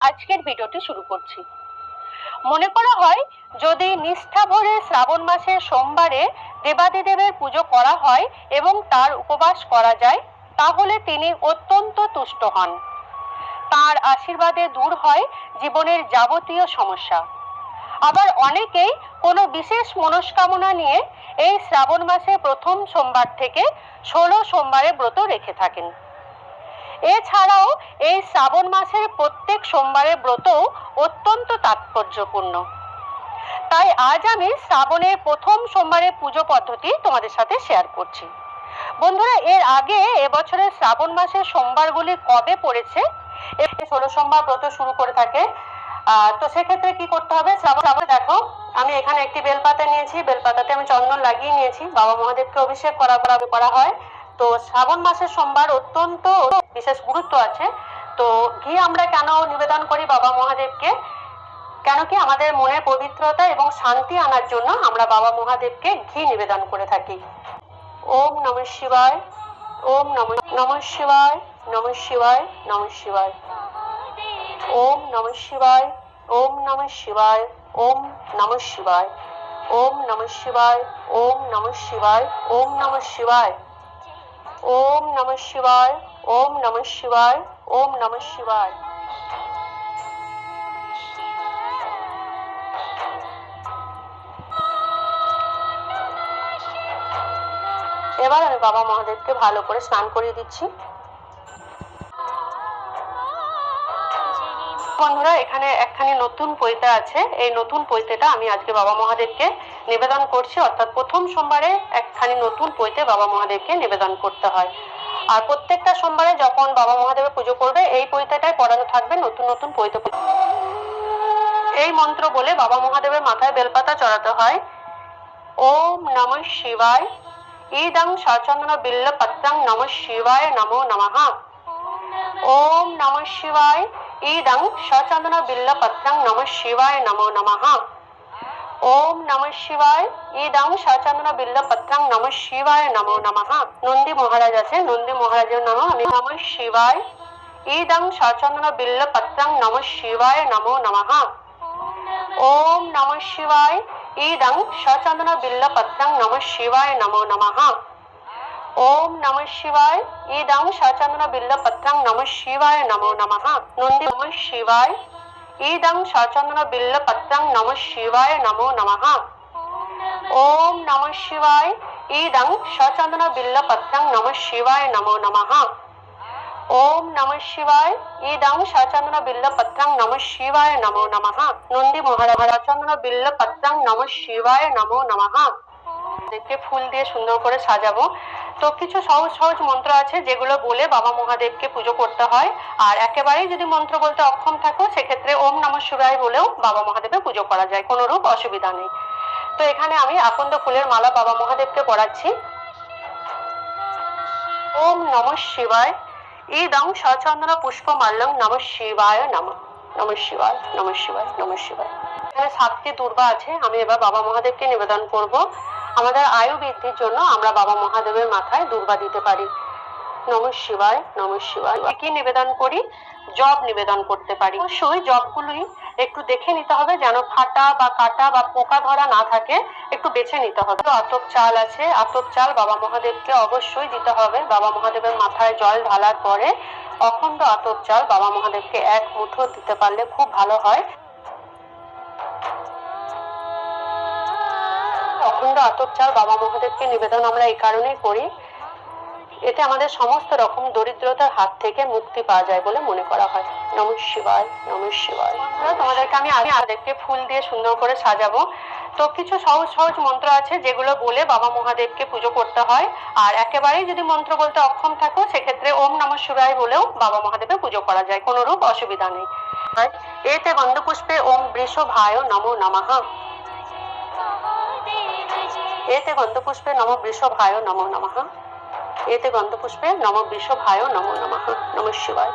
আজকের ভিডিওটি শুরু করছি। মনে করা হয় যদি নিষ্ঠা ভরে শ্রাবণ মাসের সোমবারে দেবাদিদেবের পুজো করা হয় এবং তার উপবাস করা যায়, তাহলে তিনি অত্যন্ত তুষ্ট হন। তার আশীর্বাদে দূর হয় জীবনের যাবতীয় সমস্যা। আবার অনেকেই কোনো বিশেষ মনস্কামনা নিয়ে এই শ্রাবণ মাসে প্রথম সোমবার থেকে 16 সোমবারে ব্রত রেখে থাকেন। এছাড়াও এই শ্রাবণ মাসের প্রত্যেক সোমবারের ব্রত অত্যন্ত তাৎপর্যপূর্ণ। তাই আজ আমি শ্রাবণের প্রথম সোমবারের পুজো পদ্ধতি তোমাদের সাথে শেয়ার করছি। বন্ধুরা, এর আগে এবছরের শ্রাবণ মাসের সোমবারগুলি কবে পড়েছে, 16 সোমবার ব্রত শুরু করে থাকে। তো সেক্ষেত্রে কি করতে হবে, শ্রাবণে দেখো আমি এখানে একটি বেলপাতা নিয়েছি, বেলপাতাতে আমি চন্দন লাগিয়ে নিয়েছি। বাবা মহাদেবকে অভিষেক করা হয়। তো শ্রাবণ মাসের সোমবার অত্যন্ত বিশেষ গুরুত্ব আছে। তো ঘি আমরা কেন নিবেদন করি বাবা মহাদেবকে, কেন কি আমাদের মনের পবিত্রতা এবং শান্তি আনার জন্য আমরা বাবা মহাদেবকে ঘি নিবেদন করে থাকি। ওম নমঃ শিবায়, ওম নমঃ শিবায়, নমঃ শিবায়, নমঃ শিবায়। ওম নমঃ শিবায়, ওম নমঃ শিবায়, ওম নমঃ শিবায়, ওম নমঃ শিবায়, ওম নমঃ শিবায়, ওম নমঃ শিবায়, ওম নমঃ শিবায়, ওম নমঃ শিবায়, ওম নমঃ শিবায়। এবার আমি বাবা মহাদেবকে ভালো করে স্নান করিয়ে দিচ্ছি। বন্ধুরা, এখানে একখানি নতুন পৈতে আছে। এই নতুন পৈতেটা আমি আজকে বাবা মহাদেবকে নিবেদন করছি। অর্থাৎ প্রথম সোমবারে একখানি নতুন পৈতে বাবা মহাদেবকে নিবেদন করতে হয়। আর প্রত্যেকটা সোমবারে যখন বাবা মহাদেবের পুজো করবে এই পৈতেটাই পড়ানো থাকবে, নতুন নতুন পৈতে। এই মন্ত্র বলে বাবা মহাদেবের মাথায় বেলপাতা চড়াতে হয়। ওম নমঃ শিবায়, ইদং সচন্দন বিল্ল পত্রং নমঃ শিবায় নমো নমঃ। ওম নমঃ শিবায়, ইদং সচন্দন বিল্ল পত্রং নমঃ শিবায় নমো নমঃ। ওম নমঃ শিবায়, ইদং সচন্দন বিল্ল পত্রং নমঃ শিবায় নমো নমঃ। নন্দী মহারাজ আছে, নন্দী মহারাজের নাম আমি নমঃ শিবায়, ইদং সচন্দন বিল্ল পত্রং নমঃ শিবায় নমো নমঃ। ওম নমঃ শিবায়, ইদং সচন্দন বিল্ল পত্রং নমঃ শিবায় নমো নমঃ। ওম নমঃ শিবায়, ইদং সচন্দন বিল্ল পত্রং নমঃ শিবায় নমো নমঃ। নন্দী নমঃ শিবায়, ইদং সচন্দন বিল্ল পত্রং নমঃ শিবায় নমো নমঃ। ওম নমঃ শিবায়, ইদং সচন্দন বিল্ল পত্রং নমঃ শিবায় নমো নমঃ। ওম নমঃ শিবায়, ইদং সচন্দন বিল্ল পত্রং নমঃ শিবায় নমো নমঃ। নন্দী মহারাজ সচন্দন বিল্ল পত্রং নমঃ শিবায় নমো নমঃ। দেখে ফুল দিয়ে সুন্দর করে সাজাবো। তো কিছু সহজ সহজ মন্ত্র আছে যেগুলো বলে বাবা মহাদেবকে পুজো করতে হয়। আর একেবারেই যদি মন্ত্র বলতে অক্ষম থাকো সেক্ষেত্রে ওম নমঃ শিবায় বলেও বাবা মহাদেবের পুজো করা যায়, কোনো রূপ অসুবিধা নেই। তো এখানে আমি আকন্দ ফুলের মালা বাবা মহাদেবকে পরাচ্ছি। ওম নমঃ শিবায়, ইদং সচন্দন পুষ্পমাল্যং নমঃ শিবায় নমঃ। নমঃ শিবায়, নমঃ শিবায়, নমঃ শিবায়। এখানে 7টি দুর্বা আছে, আমি এবার বাবা মহাদেবকে নিবেদন করব। আমাদের আয়ু বৃদ্ধির জন্য আমরা বাবা মহাদেবের মাথায় দুর্বা দিতে পারি। নমঃ শিবায়, নমঃ শিবায়। কি নিবেদন করি, জব নিবেদন করতে পারি। অবশ্যই জবগুলোই একটু দেখে নিতে হবে যেন ফাটা বা কাটা বা পোকা ধরা না থাকে, একটু বেছে নিতে হবে। আতপ চাল আছে, আতপ চাল বাবা মহাদেবকে অবশ্যই দিতে হবে। বাবা মহাদেবের মাথায় জল ঢালার পরে অখণ্ড আতপ চাল বাবা মহাদেবকে 1 মুঠো দিতে পারলে খুব ভালো হয়। অখণ্ড আতপ চাল বাবা মহাদেবকে নিবেদন আমরা এই কারণেই করি, এতে আমাদের সমস্ত রকম দরিদ্রতার হাত থেকে মুক্তি পাওয়া যায় বলে মনে করা হয়। নমঃ শিবায়, নমঃ শিবায়। তোমাদেরকে আমি আগে ফুল দিয়ে সুন্দর করে সাজাবো। তো কিছু সহজ সহজ মন্ত্র আছে যেগুলো বলে বাবা মহাদেবকে পুজো করতে হয়। আর একেবারেই যদি মন্ত্র বলতে অক্ষম থাকো সেক্ষেত্রে ওম নমঃ শিবায় বলেও বাবা মহাদেবের পুজো করা যায়, কোনো রূপ অসুবিধা নেই। এতে গন্ধপুষ্পে ওম বৃষভায় নমো নমঃ। এতে গন্ধপুষ্পে নমঃ বৃষভায় নমো নমঃ। এতে গন্ধপুষ্পে নমঃ বৃষভায় নমো নমঃ। নমঃ শিবায়।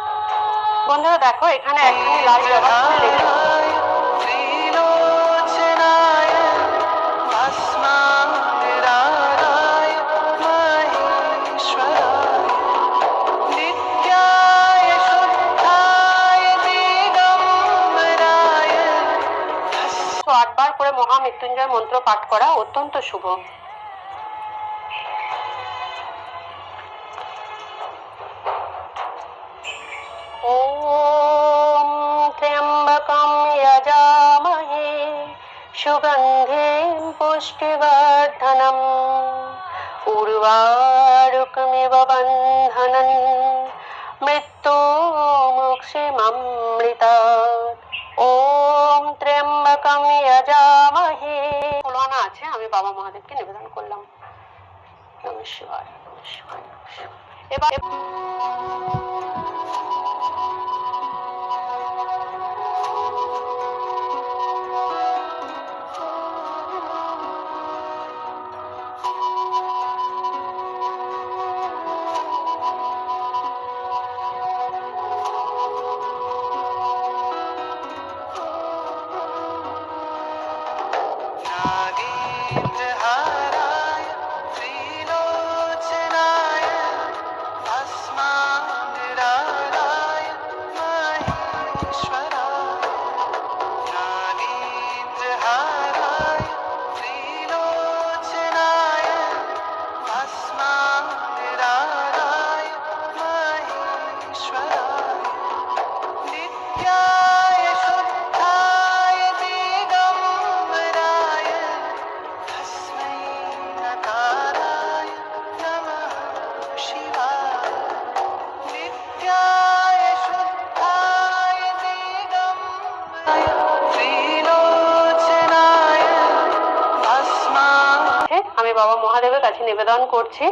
বন্ধুরা দেখো এখানে একখানি লাল জবা ফুল লেগে করে মহামৃত্যুঞ্জয় মন্ত্র পাঠ করা অত্যন্ত শুভ। ওম ত্র্যম্বকম যজামহে সুগন্ধিম পুষ্টিবর্ধনম উর্বারুকমিব বন্ধনন মৃত্যুমুক্ষীমমৃতাৎ। ওম ত্র্যম্বকম যজামহে। ফুলনা আছে, আমি বাবা মহাদেবকে নিবেদন করলাম। নমঃ শিবায়, নমঃ শিবায়, নমঃ শিবায়। এবার नागेन्द्रहाराय त्रिलोचनाय भस्माङ्गरागाय महेश्वराय। नागेन्द्रहाराय त्रिलोचनाय भस्माङ्गरागाय महेश्वराय। नित्याय शुद्धाय दिगम्बराय तस्मै नकाराय नमः शिवाय। नित्याय शुद्धाय दिगम्बराय त्रिलोचनाय भस्मा। আমি বাবা মহাদেবের কাছে নিবেদন করছি।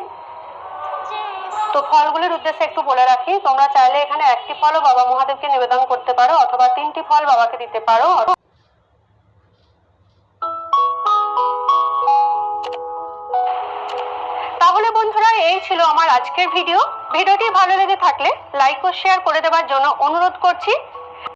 তো ফলগুলির উদ্দেশ্যে একটু বলে রাখি, তোমরা চাইলে এখানে একটি ফলও বাবা মহাদেবকে নিবেদন করতে পারো অথবা 3টি ফল বাবাকে দিতে পারো। তাহলে বন্ধুরা, এই ছিল আমার আজকের ভিডিও। ভিডিওটি ভালো লেগে থাকলে লাইক ও শেয়ার করে দেওয়ার জন্য অনুরোধ করছি।